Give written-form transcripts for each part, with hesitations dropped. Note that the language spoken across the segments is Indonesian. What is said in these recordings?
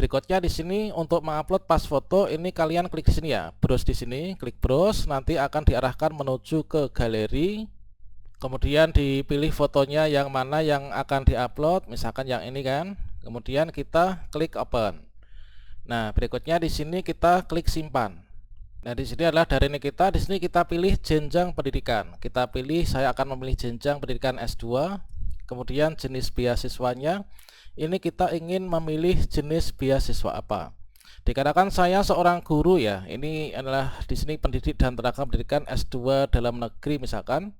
Berikutnya di sini untuk mengupload pas foto, ini kalian klik di sini ya, browse di sini, klik browse, nanti akan diarahkan menuju ke galeri. Kemudian dipilih fotonya yang mana yang akan diupload, misalkan yang ini kan. Kemudian kita klik open. Nah, berikutnya di sini kita klik simpan. Nah, di sini adalah dari ini kita, di sini kita pilih jenjang pendidikan. Kita pilih, saya akan memilih jenjang pendidikan S2. Kemudian jenis beasiswanya, ini kita ingin memilih jenis beasiswa apa. Dikarenakan saya seorang guru ya, ini adalah di sini pendidik dan tenaga pendidikan S2 dalam negeri misalkan.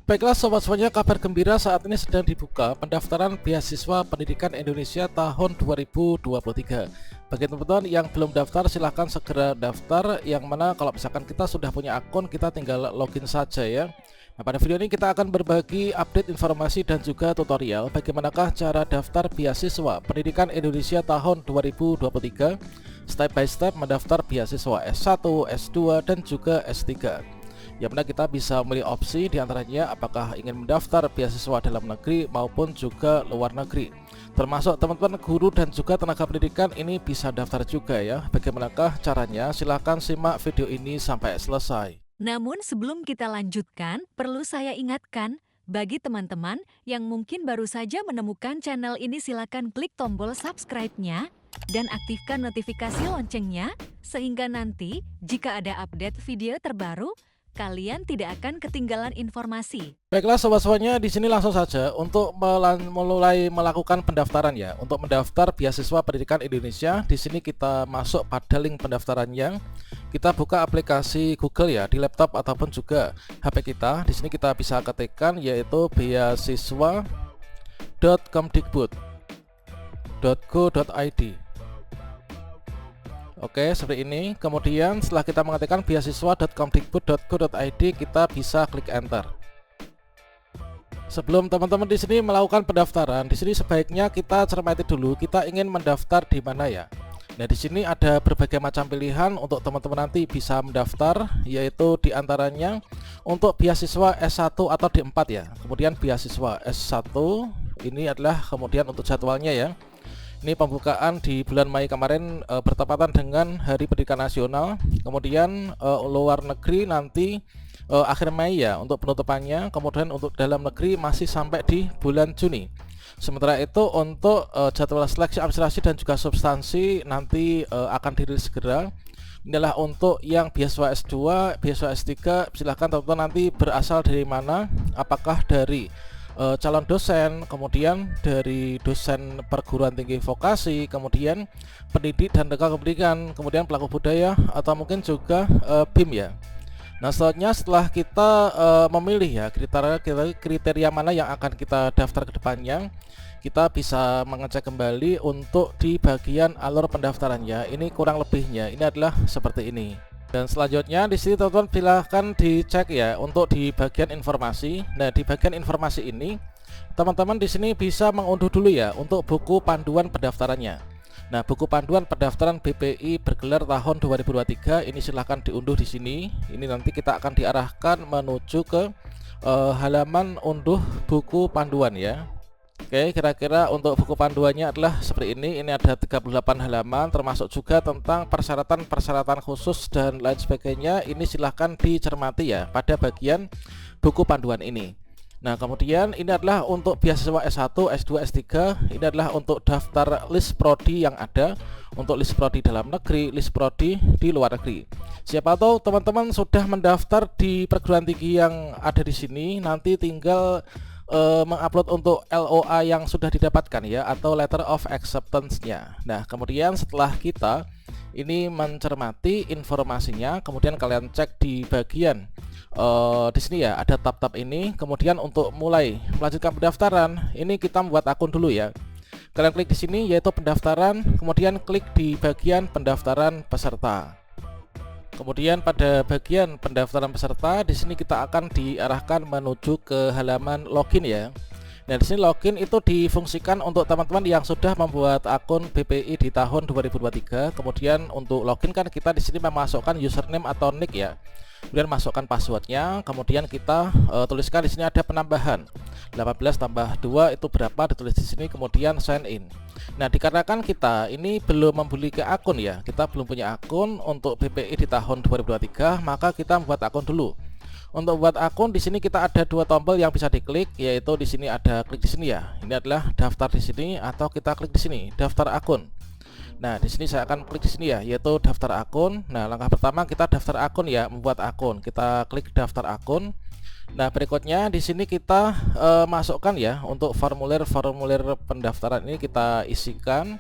Baiklah sobat semuanya, kabar gembira saat ini sedang dibuka pendaftaran beasiswa pendidikan Indonesia tahun 2023. Bagi teman-teman yang belum daftar, silahkan segera daftar. Yang mana kalau misalkan kita sudah punya akun, kita tinggal login saja ya. Nah, pada video ini kita akan berbagi update informasi dan juga tutorial bagaimanakah cara daftar beasiswa pendidikan Indonesia tahun 2023, step by step mendaftar beasiswa S1, S2 dan juga S3. Yang mana kita bisa memilih opsi diantaranya apakah ingin mendaftar beasiswa dalam negeri maupun juga luar negeri. Termasuk teman-teman guru dan juga tenaga pendidikan ini bisa daftar juga ya. Bagaimanakah caranya? Silahkan simak video ini sampai selesai. Namun sebelum kita lanjutkan, perlu saya ingatkan, bagi teman-teman yang mungkin baru saja menemukan channel ini, silakan klik tombol subscribe-nya dan aktifkan notifikasi loncengnya, sehingga nanti jika ada update video terbaru, kalian tidak akan ketinggalan informasi. Baiklah sobat semuanya, di sini langsung saja untuk mulai melakukan pendaftaran ya. Untuk mendaftar beasiswa pendidikan Indonesia, di sini kita masuk pada link pendaftarannya. Kita buka aplikasi Google ya di laptop ataupun juga HP kita. Di sini kita bisa ketikkan yaitu beasiswa.kemdikbud.go.id. Oke, seperti ini. Kemudian setelah kita mengetikkan beasiswa.kemdikbud.go.id, kita bisa klik enter. Sebelum teman-teman di sini melakukan pendaftaran, di sini sebaiknya kita cermati dulu kita ingin mendaftar di mana ya. Nah, di sini ada berbagai macam pilihan untuk teman-teman nanti bisa mendaftar, yaitu diantaranya untuk beasiswa S1 atau D4 ya. Kemudian beasiswa S1 ini adalah kemudian untuk jadwalnya ya. Ini pembukaan di bulan Mei kemarin bertepatan dengan Hari Pendidikan Nasional. Kemudian luar negeri nanti akhir Mei ya untuk penutupannya. Kemudian untuk dalam negeri masih sampai di bulan Juni. Sementara itu untuk jadwal seleksi administrasi dan juga substansi nanti akan dirilis segera. Inilah untuk yang beasiswa S2, beasiswa S3. Silahkan teman-teman nanti berasal dari mana, apakah dari calon dosen, kemudian dari dosen perguruan tinggi vokasi, kemudian pendidik dan tenaga pendidikan, kemudian pelaku budaya, atau mungkin juga BIM ya. Nah, selanjutnya setelah kita memilih ya kriteria mana yang akan kita daftar ke depannya, kita bisa mengecek kembali untuk di bagian alur pendaftarannya. Ini kurang lebihnya ini adalah seperti ini. Dan selanjutnya di sini teman-teman silahkan dicek ya untuk di bagian informasi. Nah, di bagian informasi ini teman-teman di sini bisa mengunduh dulu ya untuk buku panduan pendaftarannya. Nah, buku panduan pendaftaran BPI bergelar tahun 2023 ini silahkan diunduh di sini. Ini nanti kita akan diarahkan menuju ke halaman unduh buku panduan ya. Oke, kira-kira untuk buku panduannya adalah seperti ini. Ini ada 38 halaman, termasuk juga tentang persyaratan-persyaratan khusus dan lain sebagainya. Ini silahkan dicermati ya pada bagian buku panduan ini. Nah, kemudian ini adalah untuk beasiswa S1, S2, S3. Ini adalah untuk daftar list prodi yang ada, untuk list prodi dalam negeri, list prodi di luar negeri. Siapa tahu teman-teman sudah mendaftar di perguruan tinggi yang ada di sini, nanti tinggal mengupload untuk LOA yang sudah didapatkan ya, atau letter of acceptance-nya. Nah, kemudian setelah kita ini mencermati informasinya, kemudian kalian cek di bagian di sini ya ada tab-tab ini. Kemudian untuk mulai melanjutkan pendaftaran, ini kita membuat akun dulu ya. Kalian klik di sini yaitu pendaftaran, kemudian klik di bagian pendaftaran peserta. Kemudian pada bagian pendaftaran peserta di sini kita akan diarahkan menuju ke halaman login ya. Nah, di sini login itu difungsikan untuk teman-teman yang sudah membuat akun BPI di tahun 2023. Kemudian untuk login kan kita di sini memasukkan username atau nick ya. Kemudian masukkan passwordnya. Kemudian kita tuliskan di sini ada penambahan 18 tambah 2 itu berapa, ditulis di sini. Kemudian sign in. Nah, dikarenakan kita ini belum memiliki akun ya, kita belum punya akun untuk BPI di tahun 2023, maka kita membuat akun dulu. Untuk buat akun di sini kita ada dua tombol yang bisa diklik, yaitu di sini ada klik di sini ya. Ini adalah daftar di sini, atau kita klik di sini daftar akun. Nah, di sini saya akan klik di sini ya, yaitu daftar akun. Nah, langkah pertama kita daftar akun ya, membuat akun. Kita klik daftar akun. Nah, berikutnya di sini kita masukkan ya, untuk formulir pendaftaran ini kita isikan.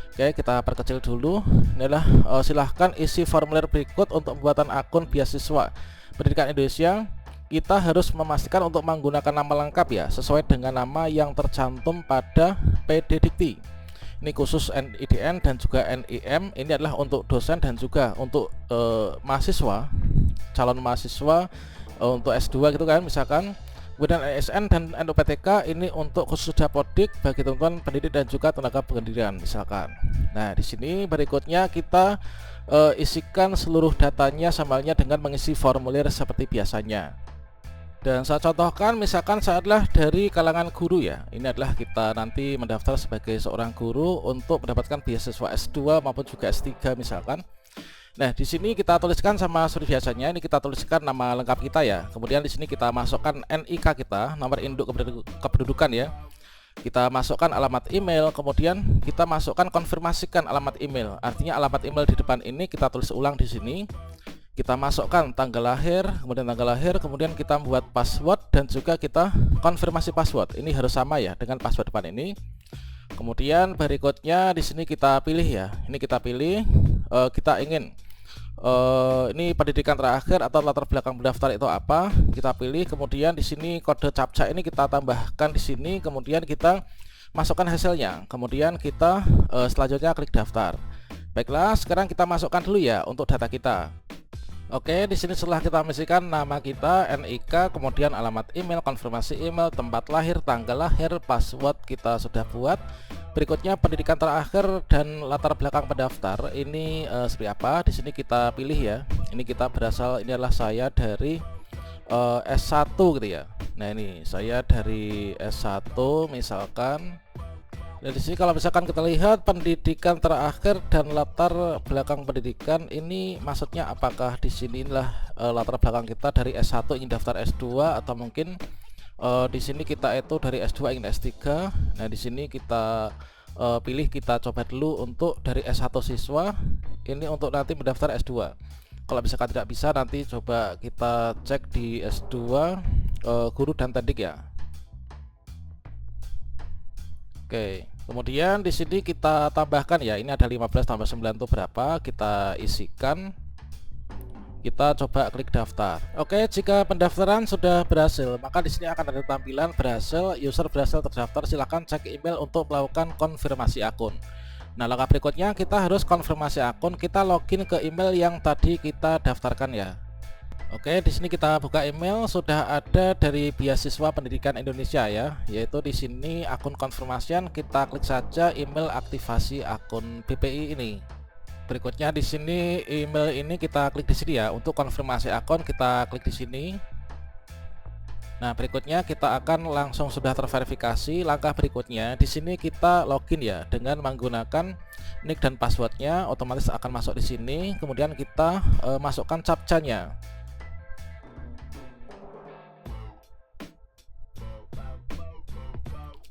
Oke, kita perkecil dulu. Inilah silahkan isi formulir berikut untuk pembuatan akun beasiswa Pendidikan Indonesia. Kita harus memastikan untuk menggunakan nama lengkap ya, sesuai dengan nama yang tercantum pada PD Dikti. Ini khusus NIDN dan juga NIM. Ini adalah untuk dosen dan juga untuk mahasiswa, calon mahasiswa untuk S2 gitu kan, misalkan. Kemudian ASN dan NUPTK ini untuk khusus Dapodik bagi teman-teman pendidik dan juga tenaga pendidikan misalkan. Nah, di sini berikutnya kita isikan seluruh datanya sama halnya dengan mengisi formulir seperti biasanya. Dan saya contohkan, misalkan saya adalah dari kalangan guru ya. Ini adalah kita nanti mendaftar sebagai seorang guru untuk mendapatkan beasiswa S2 maupun juga S3 misalkan. Nah, di sini kita tuliskan sama seperti biasanya. Ini kita tuliskan nama lengkap kita ya. Kemudian di sini kita masukkan NIK kita, nomor induk kependudukan ya. Kita masukkan alamat email, kemudian kita masukkan konfirmasikan alamat email. Artinya alamat email di depan ini kita tulis ulang di sini. Kita masukkan tanggal lahir, kemudian kita membuat password dan juga kita konfirmasi password. Ini harus sama ya dengan password depan ini. Kemudian berikutnya di sini kita pilih ya. Ini kita pilih kita ingin ini pendidikan terakhir atau latar belakang pendaftar itu apa, kita pilih. Kemudian di sini kode captcha ini kita tambahkan di sini, kemudian kita masukkan hasilnya. Kemudian kita selanjutnya klik daftar. Baiklah, sekarang kita masukkan dulu ya untuk data kita. Oke, di sini setelah kita mengisikan nama kita, NIK, kemudian alamat email, konfirmasi email, tempat lahir, tanggal lahir, password kita sudah buat. Berikutnya pendidikan terakhir dan latar belakang pendaftar ini seperti apa. Di sini kita pilih ya. Ini kita berasal, ini adalah saya dari S1 gitu ya. Nah, ini saya dari S1 misalkan. Dan di sini kalau misalkan kita lihat pendidikan terakhir dan latar belakang pendidikan ini, maksudnya apakah di sini inilah latar belakang kita dari S1 ingin daftar S2, atau mungkin di sini kita itu dari S2 ingin S3. Nah, di sini kita pilih, kita coba dulu untuk dari S1 siswa ini untuk nanti mendaftar S2. Kalau misalkan tidak bisa, nanti coba kita cek di S2 guru dan teknik ya. Oke, kemudian di sini kita tambahkan ya, ini ada 15 tambah 9 itu berapa, kita isikan. Kita coba klik daftar. Oke, jika pendaftaran sudah berhasil, maka di sini akan ada tampilan berhasil, user berhasil terdaftar. Silahkan cek email untuk melakukan konfirmasi akun. Nah, langkah berikutnya kita harus konfirmasi akun. Kita login ke email yang tadi kita daftarkan ya. Oke, di sini kita buka email, sudah ada dari Beasiswa Pendidikan Indonesia ya, yaitu di sini akun konfirmasian. Kita klik saja email aktivasi akun BPI ini. Berikutnya di sini email ini kita klik di sini ya, untuk konfirmasi akun kita klik di sini. Nah, berikutnya kita akan langsung sudah terverifikasi. Langkah berikutnya di sini kita login ya dengan menggunakan nick dan passwordnya, otomatis akan masuk di sini. Kemudian kita masukkan captcha-nya.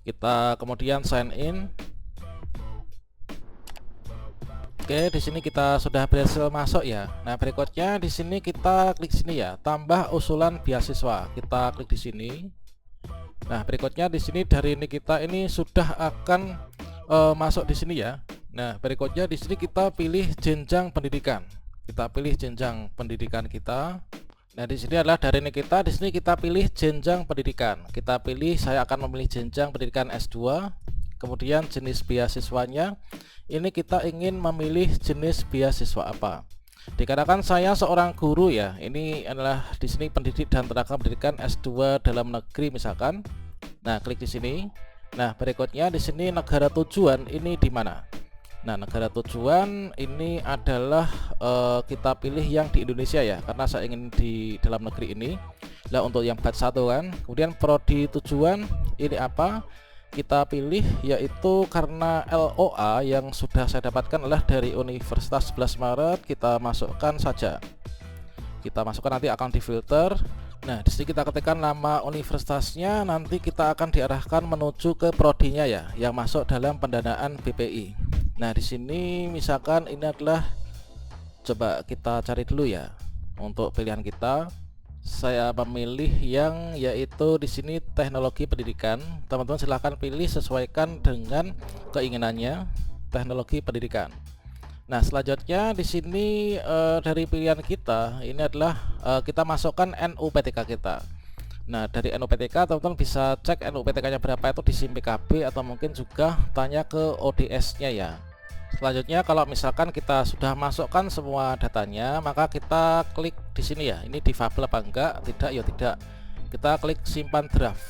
Kita kemudian sign in. Oke, di sini kita sudah berhasil masuk ya. Nah, berikutnya di sini kita klik sini ya, tambah usulan beasiswa. Kita klik di sini. Nah, berikutnya di sini dari ini kita ini sudah akan masuk di sini ya. Nah, berikutnya di sini kita pilih jenjang pendidikan. Kita pilih jenjang pendidikan kita. Nah, di sini adalah dari ini kita, di sini kita pilih jenjang pendidikan. Kita pilih, saya akan memilih jenjang pendidikan S2. Kemudian jenis beasiswanya, ini kita ingin memilih jenis beasiswa apa. Dikarenakan saya seorang guru ya, ini adalah di sini pendidik dan tenaga pendidikan S2 dalam negeri misalkan. Nah, klik di sini. Nah, berikutnya di sini negara tujuan ini di mana? Nah, negara tujuan ini adalah kita pilih yang di Indonesia ya, karena saya ingin di dalam negeri ini. Nah, untuk yang batch 1 kan. Kemudian prodi tujuan ini apa? Kita pilih yaitu karena LOA yang sudah saya dapatkan adalah dari Universitas 11 Maret, kita masukkan saja. Kita masukkan, nanti akan difilter. Nah, di sini kita ketikkan nama universitasnya, nanti kita akan diarahkan menuju ke prodinya ya, yang masuk dalam pendanaan BPI. Nah, di sini misalkan ini adalah, coba kita cari dulu ya untuk pilihan kita. Saya memilih yang yaitu di sini teknologi pendidikan. Teman-teman silahkan pilih sesuaikan dengan keinginannya, teknologi pendidikan. Nah, selanjutnya di sini dari pilihan kita ini adalah kita masukkan NUPTK kita. Nah, dari NUPTK teman-teman bisa cek NUPTK-nya berapa itu di SIM PKB, atau mungkin juga tanya ke ODS-nya ya. Selanjutnya kalau misalkan kita sudah masukkan semua datanya, maka kita klik di sini ya. Ini difabel apa enggak? Tidak, ya tidak. Kita klik simpan draft.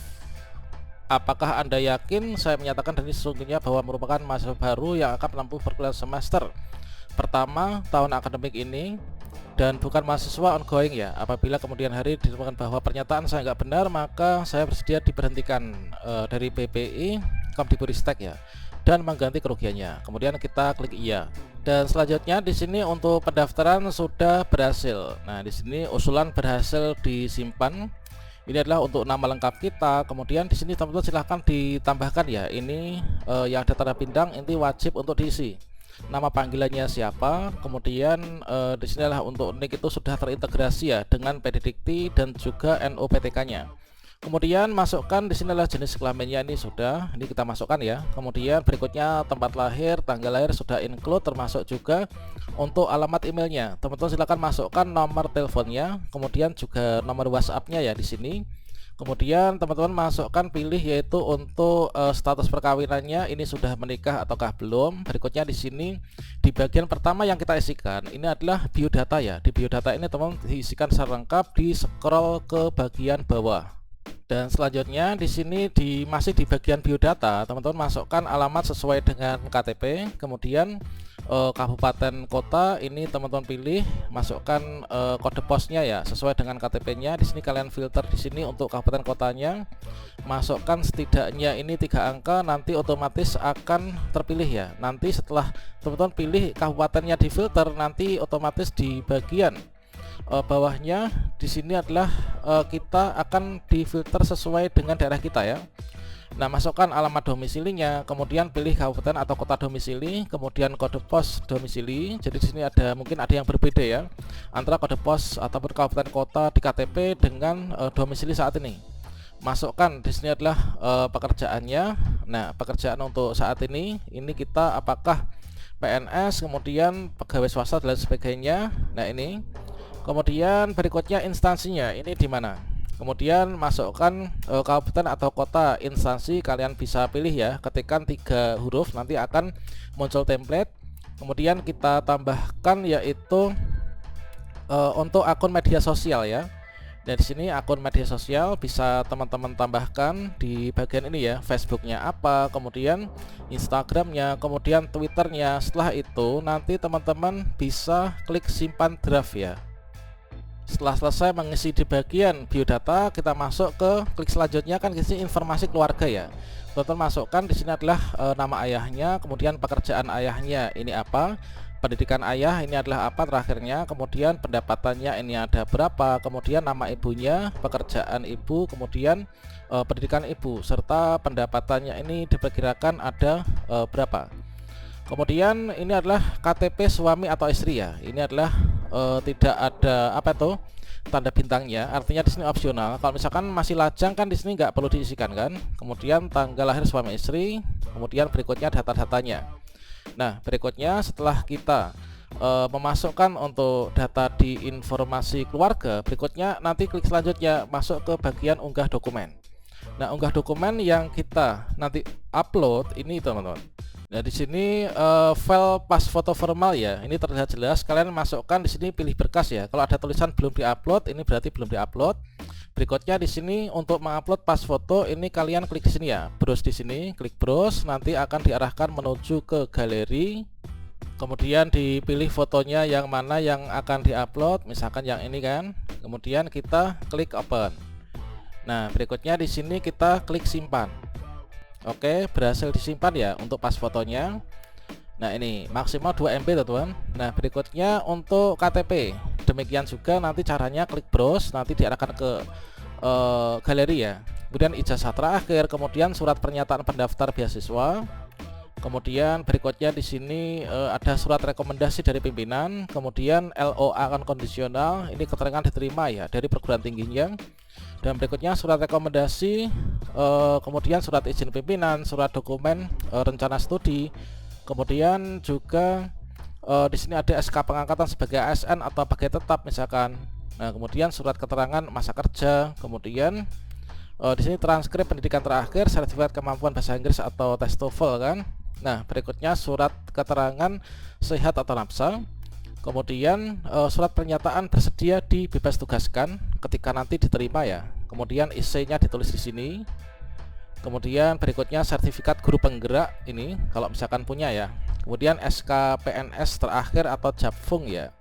Apakah Anda yakin saya menyatakan dari sesungguhnya bahwa merupakan mahasiswa baru yang akan menempuh perkuliahan semester pertama tahun akademik ini dan bukan mahasiswa ongoing ya? Apabila kemudian hari ditemukan bahwa pernyataan saya nggak benar, maka saya bersedia diberhentikan dari BPI Kemdikbudristek ya, dan mengganti kerugiannya. Kemudian kita klik iya. Dan selanjutnya di sini untuk pendaftaran sudah berhasil. Nah, di sini usulan berhasil disimpan. Ini adalah untuk nama lengkap kita. Kemudian di sini teman-teman silahkan ditambahkan ya. Ini yang ada tanda bintang ini wajib untuk diisi. Nama panggilannya siapa, kemudian di sini adalah untuk nick itu sudah terintegrasi ya dengan PDDikti dan juga NUPTK-nya. Kemudian masukkan di sini adalah jenis kelaminnya, ini sudah, ini kita masukkan ya. Kemudian berikutnya tempat lahir, tanggal lahir sudah include, termasuk juga untuk alamat emailnya. Teman-teman silakan masukkan nomor teleponnya, kemudian juga nomor WhatsApp-nya ya di sini. Kemudian teman-teman masukkan pilih yaitu untuk status perkawinannya, ini sudah menikah ataukah belum. Berikutnya di sini di bagian pertama yang kita isikan ini adalah biodata ya. Di biodata ini teman-teman diisikan secara lengkap, di scroll ke bagian bawah. Dan selanjutnya di sini masih di bagian biodata, teman-teman masukkan alamat sesuai dengan KTP, kemudian kabupaten kota ini teman-teman pilih, masukkan kode posnya ya sesuai dengan KTP-nya. Di sini kalian filter di sini untuk kabupaten kotanya, masukkan setidaknya ini 3 angka, nanti otomatis akan terpilih ya. Nanti setelah teman-teman pilih kabupatennya difilter, nanti otomatis di bagian bawahnya di sini adalah kita akan difilter sesuai dengan daerah kita ya. Nah, masukkan alamat domisilinya, kemudian pilih kabupaten atau kota domisili, kemudian kode pos domisili. Jadi di sini mungkin ada yang berbeda ya antara kode pos ataupun kabupaten kota di KTP dengan domisili saat ini. Masukkan di sini adalah pekerjaannya. Nah, pekerjaan untuk saat ini kita apakah PNS, kemudian pegawai swasta dan sebagainya. Nah, ini. Kemudian berikutnya instansinya ini di mana. Kemudian masukkan kabupaten atau kota instansi, kalian bisa pilih ya, ketikkan 3 huruf nanti akan muncul template. Kemudian kita tambahkan yaitu untuk akun media sosial ya. Dan di sini akun media sosial bisa teman-teman tambahkan di bagian ini ya, Facebooknya apa, kemudian Instagramnya, kemudian Twitternya. Setelah itu nanti teman-teman bisa klik simpan draft ya. Setelah selesai mengisi di bagian biodata, kita masuk ke klik selanjutnya, kan isi informasi keluarga ya. Teman-teman masukkan di sini adalah nama ayahnya, kemudian pekerjaan ayahnya ini apa, pendidikan ayah ini adalah apa terakhirnya, kemudian pendapatannya ini ada berapa, kemudian nama ibunya, pekerjaan ibu, kemudian pendidikan ibu, serta pendapatannya ini diperkirakan ada berapa. Kemudian ini adalah KTP suami atau istri ya. Ini adalah tidak ada tanda bintangnya, artinya di sini opsional. Kalau misalkan masih lajang kan di sini nggak perlu diisikan kan. Kemudian tanggal lahir suami istri, kemudian berikutnya data-datanya. Nah, berikutnya setelah kita memasukkan untuk data di informasi keluarga, berikutnya nanti klik selanjutnya masuk ke bagian unggah dokumen. Nah, unggah dokumen yang kita nanti upload ini teman-teman. Nah, di sini file pas foto formal ya. Ini terlihat jelas. Kalian masukkan di sini pilih berkas ya. Kalau ada tulisan belum diupload, ini berarti belum diupload. Berikutnya di sini untuk mengupload pas foto, ini kalian klik di sini ya. Browse di sini, klik browse, nanti akan diarahkan menuju ke galeri. Kemudian dipilih fotonya yang mana yang akan diupload, misalkan yang ini kan. Kemudian kita klik open. Nah, berikutnya di sini kita klik simpan. Oke, berhasil disimpan ya untuk pas fotonya. Nah, ini maksimal 2 MB teman-teman. Nah, berikutnya untuk KTP. Demikian juga nanti caranya klik browse, nanti diarahkan ke galeri ya. Kemudian ijazah terakhir, kemudian surat pernyataan pendaftar beasiswa. Kemudian berikutnya di sini ada surat rekomendasi dari pimpinan, kemudian LOA kondisional, ini keterangan diterima ya dari perguruan tingginya. Dan berikutnya surat rekomendasi, kemudian surat izin pimpinan, surat dokumen rencana studi, kemudian juga di sini ada SK pengangkatan sebagai ASN atau pegawai tetap misalkan. Nah, kemudian surat keterangan masa kerja, kemudian di sini transkrip pendidikan terakhir, sertifikat kemampuan bahasa Inggris atau tes TOEFL kan. Nah, berikutnya surat keterangan sehat atau nafsa. Kemudian surat pernyataan bersedia dibebas tugaskan ketika nanti diterima ya. Kemudian isinya ditulis di sini. Kemudian berikutnya sertifikat guru penggerak ini kalau misalkan punya ya. Kemudian SK PNS terakhir atau Japfung ya.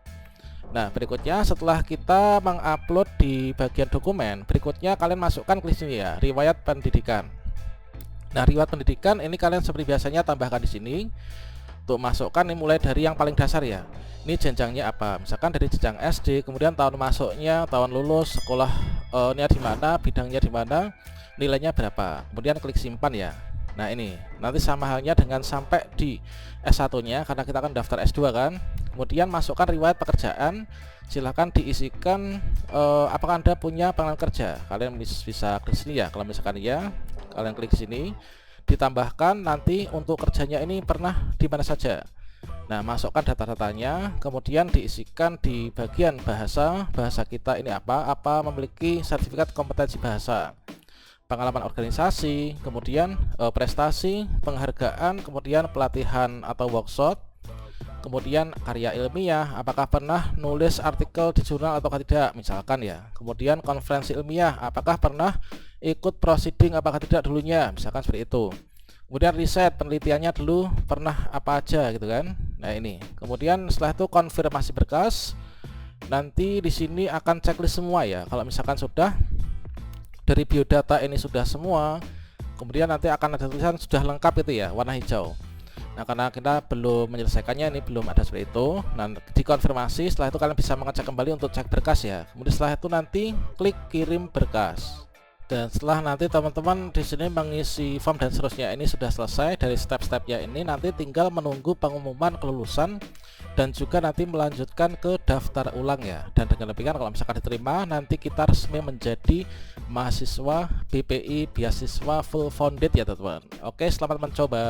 Nah, berikutnya setelah kita mengupload di bagian dokumen, berikutnya kalian masukkan ke sini ya, riwayat pendidikan. Nah, riwayat pendidikan ini kalian seperti biasanya tambahkan di sini. Untuk masukkan ini mulai dari yang paling dasar ya. Ini jenjangnya apa? Misalkan dari jenjang SD, kemudian tahun masuknya, tahun lulus, sekolah ini di mana, bidangnya di mana, nilainya berapa. Kemudian klik simpan ya. Nah, ini nanti sama halnya dengan sampai di S1-nya karena kita akan daftar S2 kan. Kemudian masukkan riwayat pekerjaan. Silahkan diisikan apakah Anda punya pengalaman kerja. Kalian bisa klik sini ya. Kalau misalkan ya, kalian klik sini. Ditambahkan nanti untuk kerjanya ini pernah di mana saja. Nah, masukkan data-datanya, kemudian diisikan di bagian bahasa kita ini apa memiliki sertifikat kompetensi bahasa, pengalaman organisasi, kemudian prestasi, penghargaan, kemudian pelatihan atau workshop, kemudian karya ilmiah, apakah pernah nulis artikel di jurnal atau tidak misalkan ya. Kemudian konferensi ilmiah, apakah pernah ikut proceeding apakah tidak dulunya misalkan seperti itu. Kemudian riset penelitiannya dulu pernah apa aja gitu kan. Nah, ini kemudian setelah itu konfirmasi berkas. Nanti di sini akan checklist semua ya. Kalau misalkan sudah dari biodata ini sudah semua, kemudian nanti akan ada tulisan sudah lengkap itu ya, warna hijau. Nah, karena kita belum menyelesaikannya, ini belum ada seperti itu. Nah, dikonfirmasi, setelah itu kalian bisa mengecek kembali untuk cek berkas ya. Kemudian setelah itu nanti klik kirim berkas. Dan setelah nanti teman-teman di sini mengisi form dan seterusnya ini sudah selesai dari step-stepnya ini, nanti tinggal menunggu pengumuman kelulusan dan juga nanti melanjutkan ke daftar ulang ya. Dan dengan demikian kalau misalkan diterima, nanti kita resmi menjadi mahasiswa BPI beasiswa full funded ya teman-teman. Oke, selamat mencoba.